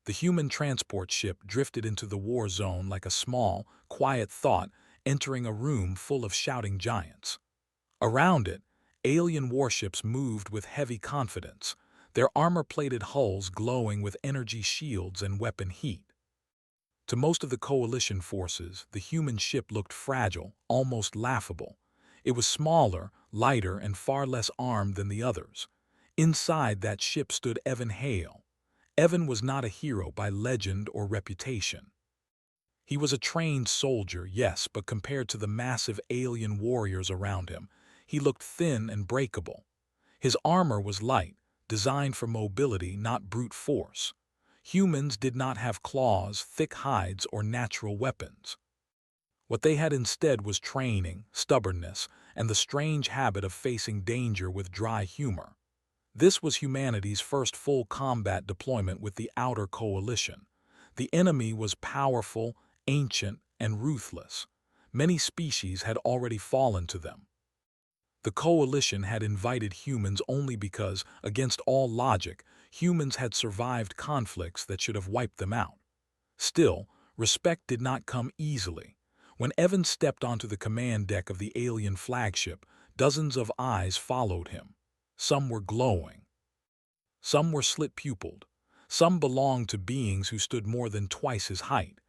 The human transport ship drifted into the war zone like a small, quiet thought entering a room full of shouting giants. Around it, alien warships moved with heavy confidence, their armor-plated hulls glowing with energy shields and weapon heat. To most of the coalition forces, the human ship looked fragile, almost laughable. It was smaller, lighter, and far less armed than the others. Inside that ship stood Evan Hale. Evan was not a hero by legend or reputation. He was a trained soldier, yes, but compared to the massive alien warriors around him, he looked thin and breakable. His armor was light, designed for mobility, not brute force. Humans did not have claws, thick hides, or natural weapons. What they had instead was training, stubbornness, and the strange habit of facing danger with dry humor. This was humanity's first full combat deployment with the Outer Coalition. The enemy was powerful, ancient, and ruthless. Many species had already fallen to them. The Coalition had invited humans only because, against all logic, humans had survived conflicts that should have wiped them out. Still, respect did not come easily. When Evan stepped onto the command deck of the alien flagship, dozens of eyes followed him. Some were glowing. Some were slit-pupilled. Some belonged to beings who stood more than twice his height.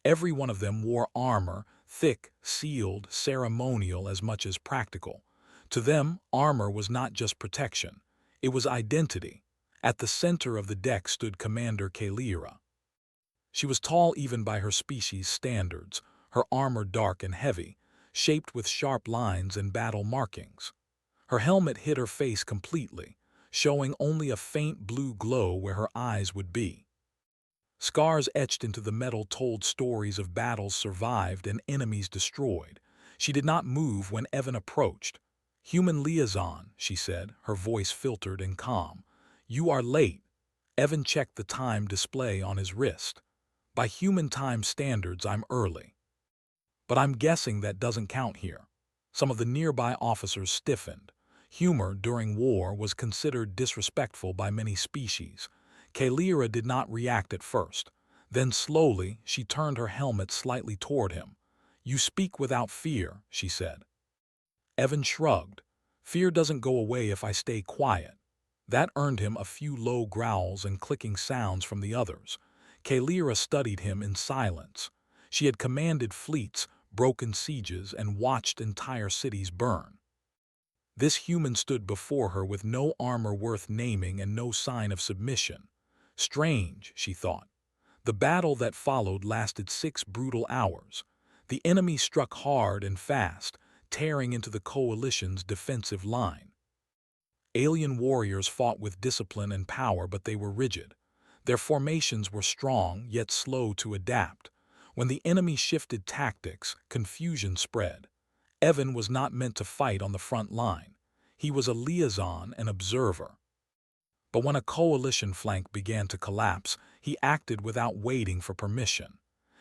Every one of them wore armor, thick, sealed, ceremonial as much as practical. To them, armor was not just protection. It was identity. At the center of the deck stood Commander Kalira. She was tall even by her species' standards, her armor dark and heavy, shaped with sharp lines and battle markings. Her helmet hid her face completely, showing only a faint blue glow where her eyes would be. Scars etched into the metal told stories of battles survived and enemies destroyed. She did not move when Evan approached. "Human liaison," she said, her voice filtered and calm. "You are late." Evan checked the time display on his wrist. "By human time standards, I'm early. But I'm guessing that doesn't count here." Some of the nearby officers stiffened. Humor during war was considered disrespectful by many species. Kalira did not react at first. Then slowly, she turned her helmet slightly toward him. "You speak without fear," she said. Evan shrugged. "Fear doesn't go away if I stay quiet." That earned him a few low growls and clicking sounds from the others. Kalira studied him in silence. She had commanded fleets, broken sieges, and watched entire cities burn. This human stood before her with no armor worth naming and no sign of submission. Strange, she thought. The battle that followed lasted 6 brutal hours. The enemy struck hard and fast, tearing into the coalition's defensive line. Alien warriors fought with discipline and power, but they were rigid. Their formations were strong, yet slow to adapt. When the enemy shifted tactics, confusion spread. Evan was not meant to fight on the front line. He was a liaison, an observer. But when a coalition flank began to collapse, he acted without waiting for permission.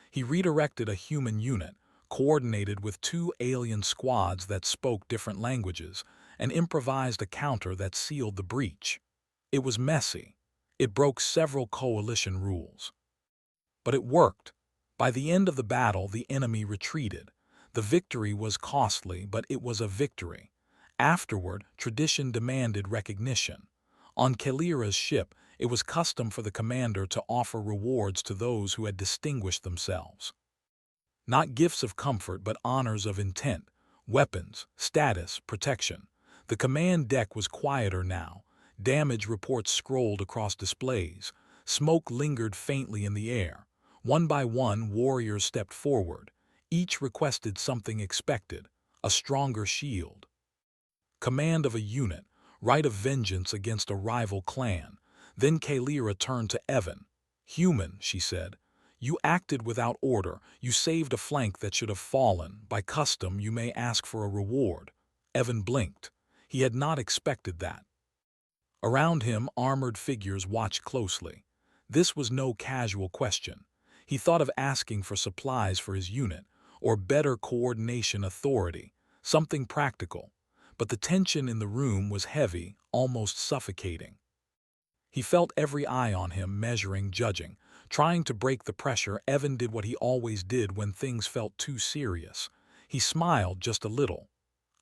He redirected a human unit, coordinated with 2 alien squads that spoke different languages, and improvised a counter that sealed the breach. It was messy. It broke several coalition rules. But it worked. By the end of the battle, the enemy retreated. The victory was costly, but it was a victory. Afterward, tradition demanded recognition. On Kalira's ship, it was custom for the commander to offer rewards to those who had distinguished themselves. Not gifts of comfort, but honors of intent, weapons, status, protection. The command deck was quieter now. Damage reports scrolled across displays. Smoke lingered faintly in the air. One by one, warriors stepped forward. Each requested something expected, a stronger shield. Command of a unit, right of vengeance against a rival clan. Then Kalira turned to Evan. "Human," she said, "you acted without order. You saved a flank that should have fallen. By custom, you may ask for a reward." Evan blinked. He had not expected that. Around him, armored figures watched closely. This was no casual question. He thought of asking for supplies for his unit, or better coordination authority, something practical. But the tension in the room was heavy, almost suffocating. He felt every eye on him, measuring, judging. Trying to break the pressure, Evan did what he always did when things felt too serious. He smiled just a little.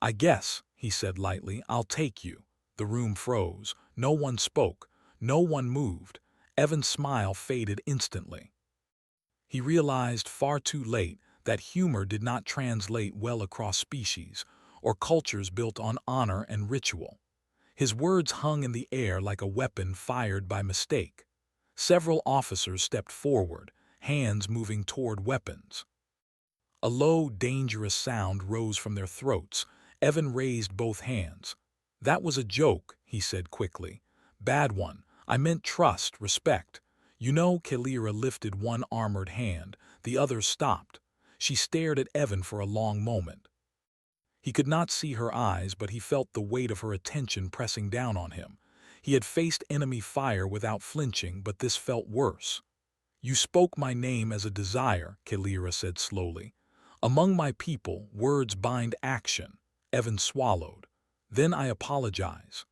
"I guess," he said lightly, "I'll take you." The room froze. No one spoke. No one moved. Evan's smile faded instantly. He realized far too late that humor did not translate well across species or cultures built on honor and ritual. His words hung in the air like a weapon fired by mistake. Several officers stepped forward, hands moving toward weapons. A low, dangerous sound rose from their throats. Evan raised both hands. "That was a joke," he said quickly. "Bad one. I meant trust, respect." You know, Kalira lifted one armored hand. The other stopped. She stared at Evan for a long moment. He could not see her eyes, but he felt the weight of her attention pressing down on him. He had faced enemy fire without flinching, but this felt worse. "You spoke my name as a desire," Kalira said slowly. "Among my people, words bind action." Evan swallowed. "Then I apologize.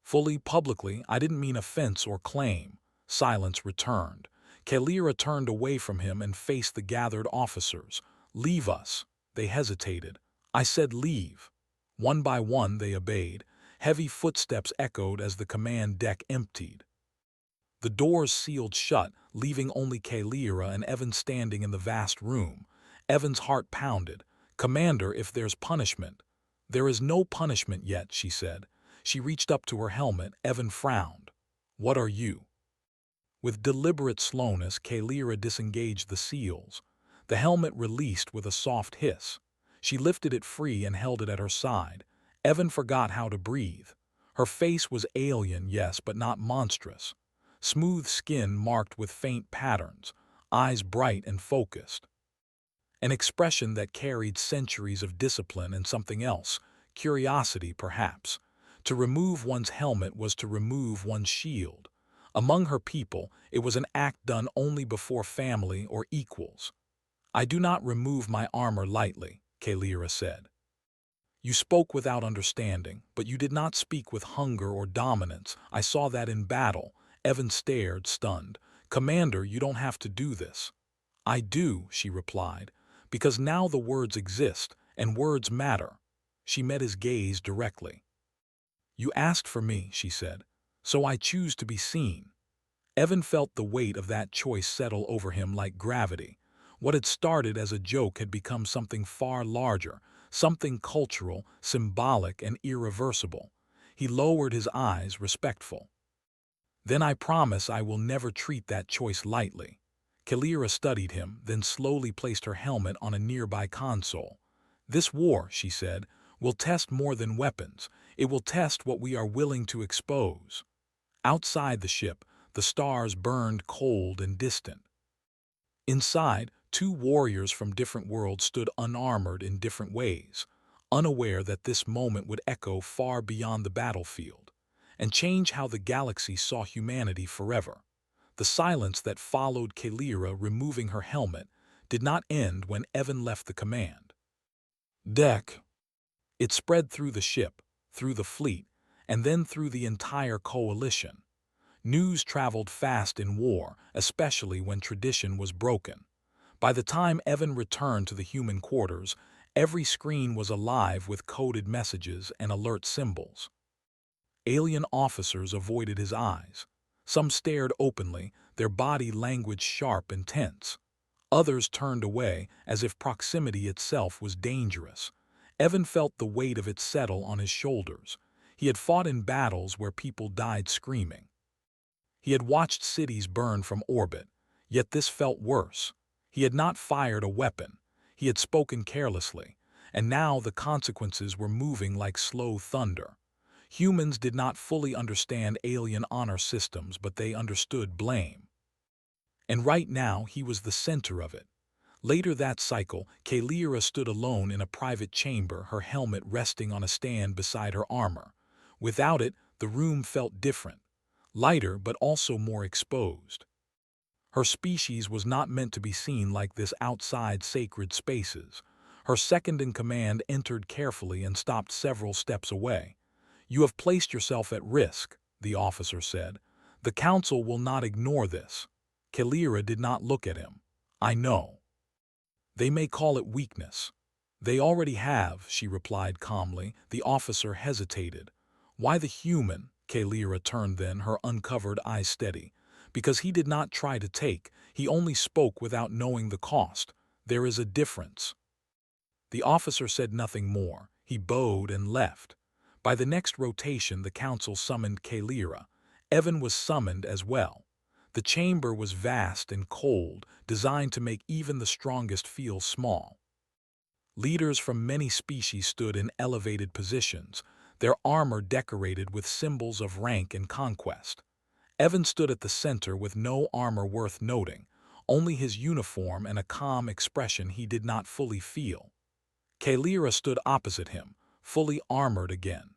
Fully, publicly, I didn't mean offense or claim." Silence returned. Kalira turned away from him and faced the gathered officers. "Leave us." They hesitated. "I said leave." One by one they obeyed. Heavy footsteps echoed as the command deck emptied. The doors sealed shut, leaving only Kalira and Evan standing in the vast room. Evan's heart pounded. "Commander, if there's punishment." "There is no punishment yet," she said. She reached up to her helmet. Evan frowned. "What are you?" With deliberate slowness, Kalira disengaged the seals. The helmet released with a soft hiss. She lifted it free and held it at her side. Evan forgot how to breathe. Her face was alien, yes, but not monstrous. Smooth skin marked with faint patterns, eyes bright and focused. An expression that carried centuries of discipline and something else, curiosity perhaps. To remove one's helmet was to remove one's shield. Among her people, it was an act done only before family or equals. "I do not remove my armor lightly," Kalira said. "You spoke without understanding, but you did not speak with hunger or dominance. I saw that in battle." Evan stared, stunned. "Commander, you don't have to do this." "I do," she replied, "because now the words exist, and words matter." She met his gaze directly. "You asked for me," she said, "so I choose to be seen." Evan felt the weight of that choice settle over him like gravity. What had started as a joke had become something far larger, something cultural, symbolic, and irreversible. He lowered his eyes, respectful. "Then I promise I will never treat that choice lightly." Kalira studied him, then slowly placed her helmet on a nearby console. "This war," she said, "will test more than weapons. It will test what we are willing to expose." Outside the ship, the stars burned cold and distant. Inside, two warriors from different worlds stood unarmored in different ways, unaware that this moment would echo far beyond the battlefield and change how the galaxy saw humanity forever. The silence that followed Kalira removing her helmet did not end when Evan left the command deck. It spread through the ship, through the fleet, and then through the entire coalition. News traveled fast in war, especially when tradition was broken. By the time Evan returned to the human quarters, every screen was alive with coded messages and alert symbols. Alien officers avoided his eyes. Some stared openly, their body language sharp and tense. Others turned away, as if proximity itself was dangerous. Evan felt the weight of it settle on his shoulders. He had fought in battles where people died screaming. He had watched cities burn from orbit, yet this felt worse. He had not fired a weapon. He had spoken carelessly, and now the consequences were moving like slow thunder. Humans did not fully understand alien honor systems, but they understood blame. And right now he was the center of it. Later that cycle, Kalira stood alone in a private chamber, her helmet resting on a stand beside her armor. Without it, the room felt different, lighter but also more exposed. Her species was not meant to be seen like this outside sacred spaces. Her second-in-command entered carefully and stopped several steps away. "You have placed yourself at risk," the officer said. The council will not ignore this. Kalira did not look at him. I know. They may call it weakness. They already have, she replied calmly. The officer hesitated. Why the human? Kalira turned then, her uncovered eyes steady. Because he did not try to take, he only spoke without knowing the cost. There is a difference. The officer said nothing more. He bowed and left. By the next rotation, the council summoned Kalira. Evan was summoned as well. The chamber was vast and cold, designed to make even the strongest feel small. Leaders from many species stood in elevated positions, their armor decorated with symbols of rank and conquest. Evan stood at the center with no armor worth noting, only his uniform and a calm expression he did not fully feel. Kalira stood opposite him, fully armored again.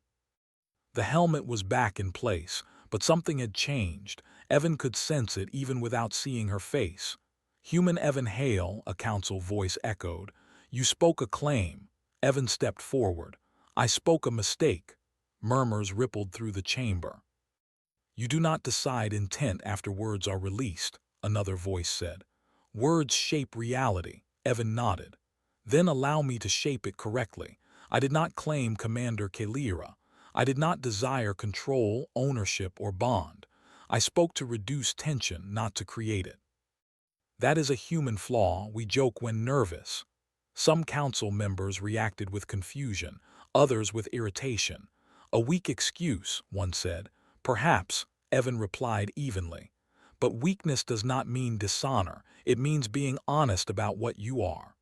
The helmet was back in place, but something had changed. Evan could sense it even without seeing her face. Human Evan Hale, a council voice echoed. You spoke a claim. Evan stepped forward. I spoke a mistake. Murmurs rippled through the chamber. You do not decide intent after words are released, another voice said. Words shape reality. Evan nodded. Then allow me to shape it correctly. I did not claim Commander Kalira. I did not desire control, ownership, or bond. I spoke to reduce tension, not to create it. That is a human flaw. We joke when nervous. Some council members reacted with confusion, others with irritation. A weak excuse, one said. Perhaps, Evan replied evenly. But weakness does not mean dishonor. It means being honest about what you are.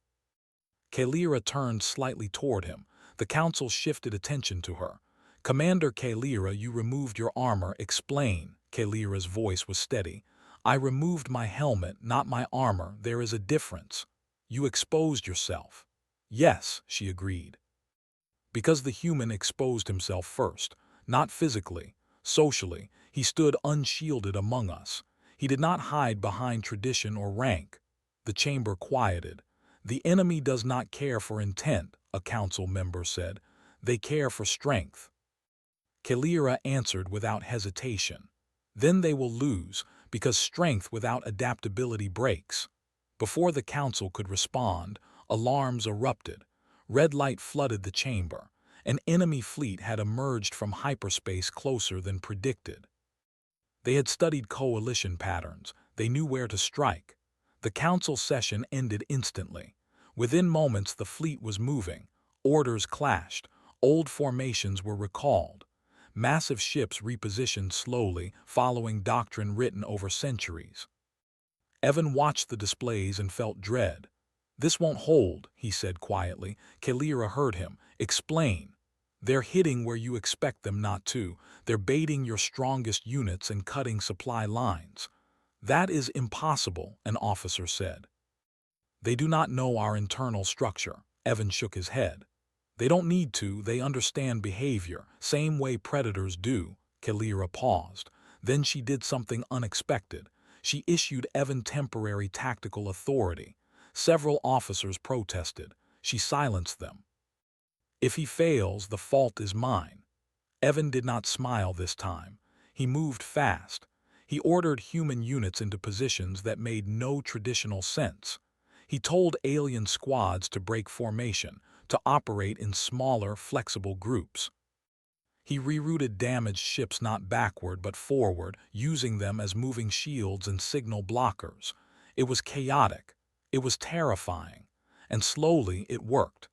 Kalira turned slightly toward him. The council shifted attention to her. Commander Kalira, you removed your armor. Explain. Kalira's voice was steady. I removed my helmet, not my armor. There is a difference. You exposed yourself. Yes, she agreed. Because the human exposed himself first, not physically, socially, he stood unshielded among us. He did not hide behind tradition or rank. The chamber quieted. The enemy does not care for intent, a council member said. They care for strength. Kalira answered without hesitation. Then they will lose, because strength without adaptability breaks. Before the council could respond, alarms erupted. Red light flooded the chamber. An enemy fleet had emerged from hyperspace closer than predicted. They had studied coalition patterns. They knew where to strike. The council session ended instantly. Within moments, the fleet was moving. Orders clashed. Old formations were recalled. Massive ships repositioned slowly, following doctrine written over centuries. Evan watched the displays and felt dread. This won't hold, he said quietly. Kalira heard him. Explain. They're hitting where you expect them not to. They're baiting your strongest units and cutting supply lines. That is impossible, an officer said. They do not know our internal structure. Evan shook his head. They don't need to, they understand behavior, same way predators do. Kalira paused. Then she did something unexpected. She issued Evan temporary tactical authority. Several officers protested. She silenced them. If he fails, the fault is mine. Evan did not smile this time. He moved fast. He ordered human units into positions that made no traditional sense. He told alien squads to break formation, to operate in smaller, flexible groups. He rerouted damaged ships not backward but forward, using them as moving shields and signal blockers. It was chaotic. It was terrifying. And slowly it worked.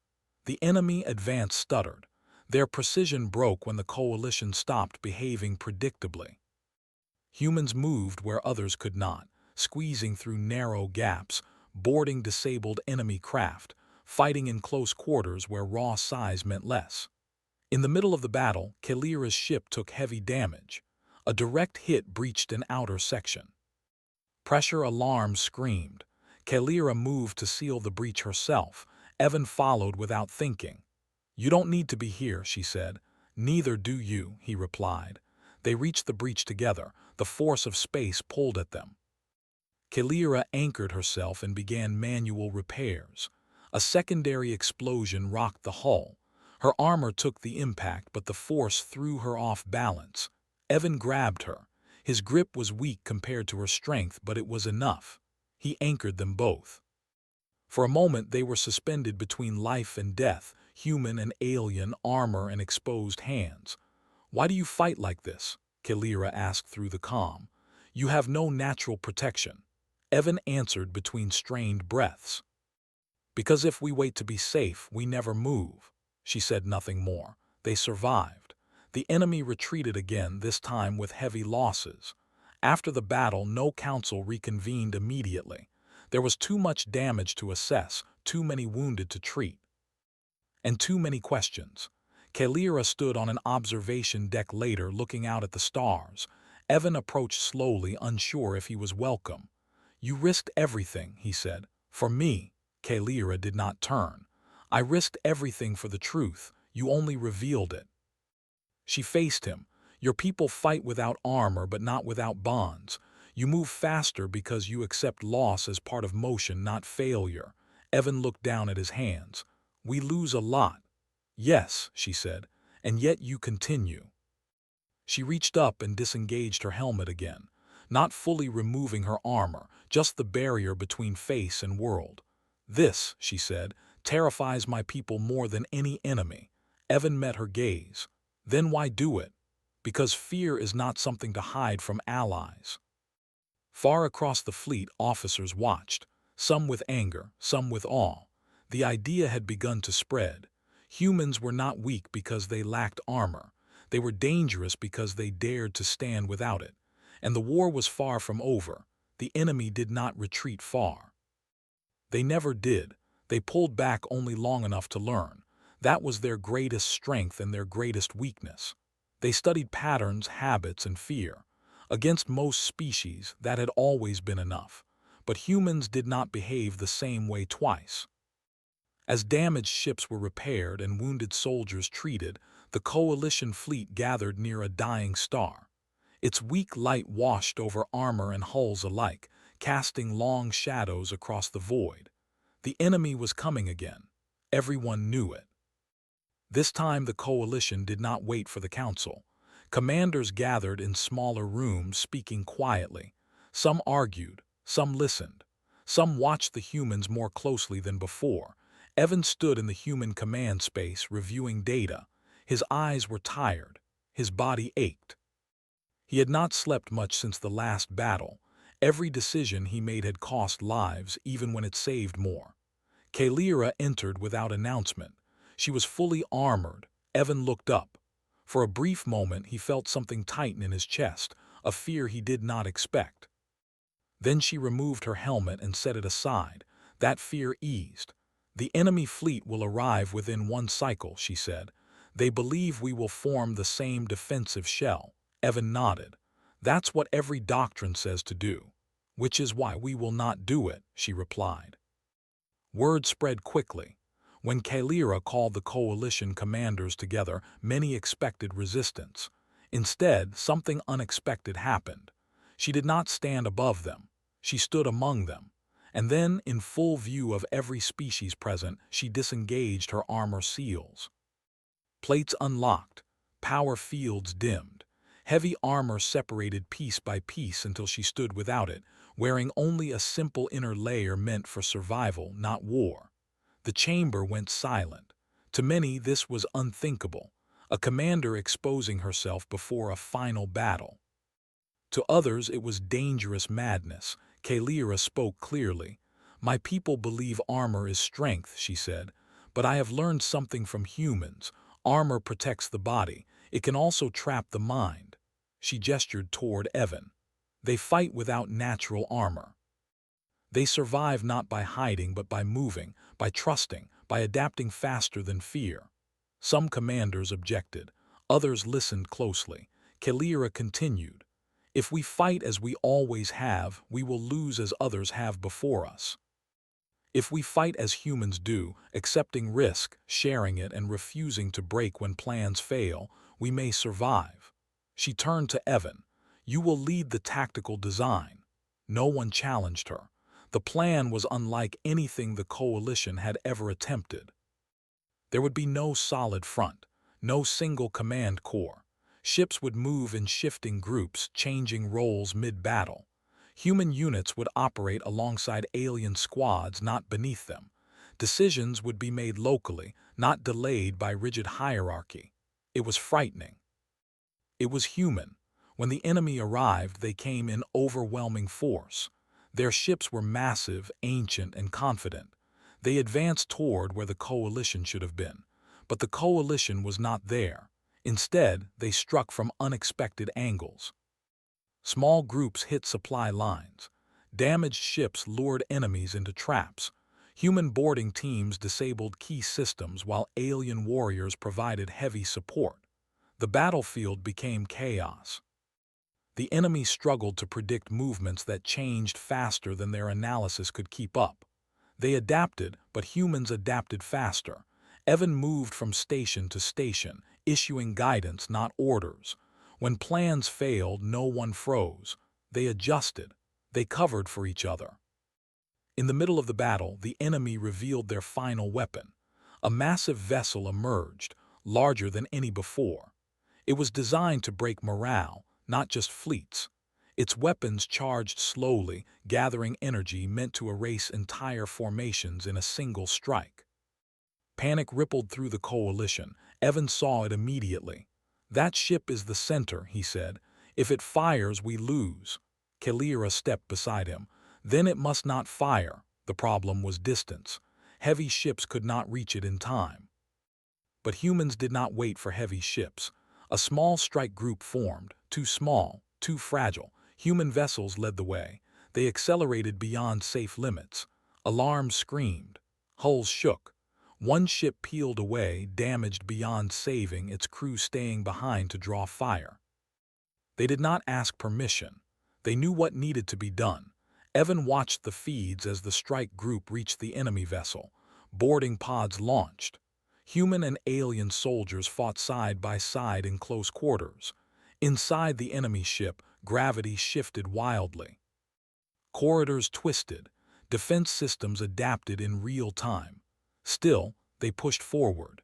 The enemy advance stuttered. Their precision broke when the coalition stopped behaving predictably. Humans moved where others could not, squeezing through narrow gaps, boarding disabled enemy craft, fighting in close quarters where raw size meant less. In the middle of the battle, Kalira's ship took heavy damage. A direct hit breached an outer section. Pressure alarms screamed. Kalira moved to seal the breach herself. Evan followed without thinking. You don't need to be here, she said. Neither do you, he replied. They reached the breach together. The force of space pulled at them. Kalira anchored herself and began manual repairs. A secondary explosion rocked the hull. Her armor took the impact, but the force threw her off balance. Evan grabbed her. His grip was weak compared to her strength, but it was enough. He anchored them both. For a moment they were suspended between life and death, human and alien, armor and exposed hands. "Why do you fight like this?" Kalira asked through the calm. "You have no natural protection." Evan answered between strained breaths. "Because if we wait to be safe, we never move." She said nothing more. They survived. The enemy retreated again, this time with heavy losses. After the battle, no council reconvened immediately. There was too much damage to assess, too many wounded to treat, and too many questions. Kalira stood on an observation deck later, looking out at the stars. Evan approached slowly, unsure if he was welcome. "You risked everything," he said. "For me." Kalira did not turn. "I risked everything for the truth. You only revealed it." She faced him. "Your people fight without armor, but not without bonds. You move faster because you accept loss as part of motion, not failure." Evan looked down at his hands. "We lose a lot." "Yes," she said, "and yet you continue." She reached up and disengaged her helmet again, not fully removing her armor, just the barrier between face and world. "This," she said, "terrifies my people more than any enemy." Evan met her gaze. "Then why do it?" "Because fear is not something to hide from allies." Far across the fleet, officers watched, some with anger, some with awe. The idea had begun to spread. Humans were not weak because they lacked armor. They were dangerous because they dared to stand without it. And the war was far from over. The enemy did not retreat far. They never did. They pulled back only long enough to learn. That was their greatest strength and their greatest weakness. They studied patterns, habits, and fear. Against most species, that had always been enough. But humans did not behave the same way twice. As damaged ships were repaired and wounded soldiers treated, the coalition fleet gathered near a dying star. Its weak light washed over armor and hulls alike, casting long shadows across the void. The enemy was coming again. Everyone knew it. This time the coalition did not wait for the council. Commanders gathered in smaller rooms, speaking quietly. Some argued, some listened. Some watched the humans more closely than before. Evan stood in the human command space, reviewing data. His eyes were tired. His body ached. He had not slept much since the last battle. Every decision he made had cost lives, even when it saved more. Kalira entered without announcement. She was fully armored. Evan looked up. For a brief moment he felt something tighten in his chest, a fear he did not expect. Then she removed her helmet and set it aside. That fear eased. "The enemy fleet will arrive within one cycle," she said. "They believe we will form the same defensive shell." Evan nodded. "That's what every doctrine says to do." "Which is why we will not do it," she replied. Word spread quickly. When Kalira called the coalition commanders together, many expected resistance. Instead, something unexpected happened. She did not stand above them. She stood among them. And then, in full view of every species present, she disengaged her armor seals. Plates unlocked. Power fields dimmed. Heavy armor separated piece by piece until she stood without it, wearing only a simple inner layer meant for survival, not war. The chamber went silent. To many, this was unthinkable. A commander exposing herself before a final battle. To others, it was dangerous madness. Kalira spoke clearly. "My people believe armor is strength," she said. "But I have learned something from humans. Armor protects the body. It can also trap the mind." She gestured toward Evan. "They fight without natural armor. They survive not by hiding but by moving, by trusting, by adapting faster than fear." Some commanders objected. Others listened closely. Kalira continued. "If we fight as we always have, we will lose as others have before us. If we fight as humans do, accepting risk, sharing it, and refusing to break when plans fail, we may survive." She turned to Evan. "You will lead the tactical design." No one challenged her. The plan was unlike anything the coalition had ever attempted. There would be no solid front, no single command corps. Ships would move in shifting groups, changing roles mid-battle. Human units would operate alongside alien squads, not beneath them. Decisions would be made locally, not delayed by rigid hierarchy. It was frightening. It was human. When the enemy arrived, they came in overwhelming force. Their ships were massive, ancient, and confident. They advanced toward where the coalition should have been. But the coalition was not there. Instead, they struck from unexpected angles. Small groups hit supply lines. Damaged ships lured enemies into traps. Human boarding teams disabled key systems while alien warriors provided heavy support. The battlefield became chaos. The enemy struggled to predict movements that changed faster than their analysis could keep up. They adapted, but humans adapted faster. Evan moved from station to station, issuing guidance, not orders. When plans failed, no one froze. They adjusted. They covered for each other. In the middle of the battle, the enemy revealed their final weapon. A massive vessel emerged, larger than any before. It was designed to break morale, not just fleets. Its weapons charged slowly, gathering energy meant to erase entire formations in a single strike. Panic rippled through the coalition. Evan saw it immediately. "That ship is the center," he said. "If it fires, we lose." Kalira stepped beside him. "Then it must not fire." The problem was distance. Heavy ships could not reach it in time. But humans did not wait for heavy ships. A small strike group formed, too small, too fragile. Human vessels led the way. They accelerated beyond safe limits. Alarms screamed. Hulls shook. One ship peeled away, damaged beyond saving, its crew staying behind to draw fire. They did not ask permission. They knew what needed to be done. Evan watched the feeds as the strike group reached the enemy vessel. Boarding pods launched. Human and alien soldiers fought side by side in close quarters. Inside the enemy ship, gravity shifted wildly. Corridors twisted. Defense systems adapted in real time. Still, they pushed forward.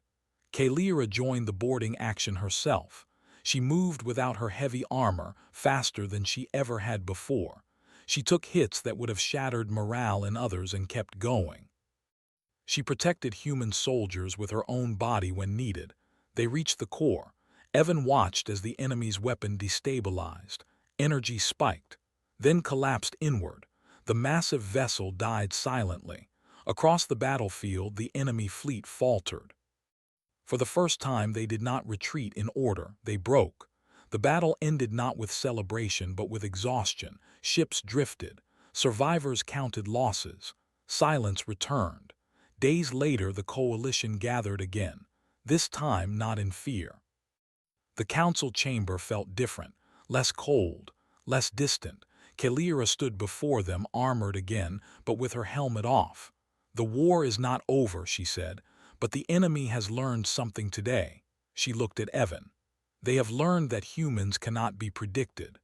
Kalira joined the boarding action herself. She moved without her heavy armor, faster than she ever had before. She took hits that would have shattered morale in others and kept going. She protected human soldiers with her own body when needed. They reached the core. Evan watched as the enemy's weapon destabilized. Energy spiked, then collapsed inward. The massive vessel died silently. Across the battlefield, the enemy fleet faltered. For the first time, they did not retreat in order. They broke. The battle ended not with celebration but with exhaustion. Ships drifted. Survivors counted losses. Silence returned. Days later, the coalition gathered again, this time not in fear. The council chamber felt different, less cold, less distant. Kalira stood before them, armored again, but with her helmet off. "The war is not over," she said, "but the enemy has learned something today." She looked at Evan. "They have learned that humans cannot be predicted.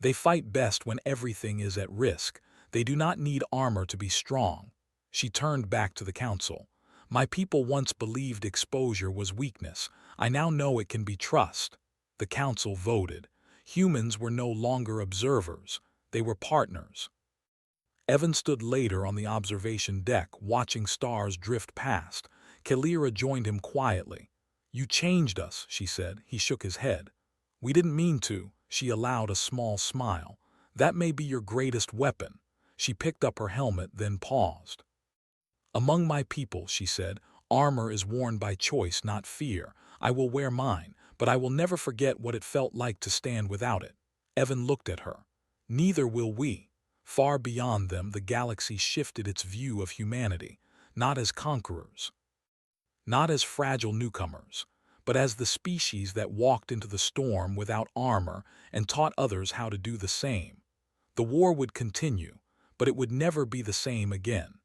They fight best when everything is at risk. They do not need armor to be strong." She turned back to the council. "My people once believed exposure was weakness. I now know it can be trust." The council voted. Humans were no longer observers. They were partners. Evan stood later on the observation deck, watching stars drift past. Kalira joined him quietly. "You changed us," she said. He shook his head. "We didn't mean to." She allowed a small smile. "That may be your greatest weapon." She picked up her helmet, then paused. "Among my people," she said, "armor is worn by choice, not fear. I will wear mine, but I will never forget what it felt like to stand without it." Evan looked at her. "Neither will we." Far beyond them, the galaxy shifted its view of humanity, not as conquerors, not as fragile newcomers, but as the species that walked into the storm without armor and taught others how to do the same. The war would continue, but it would never be the same again.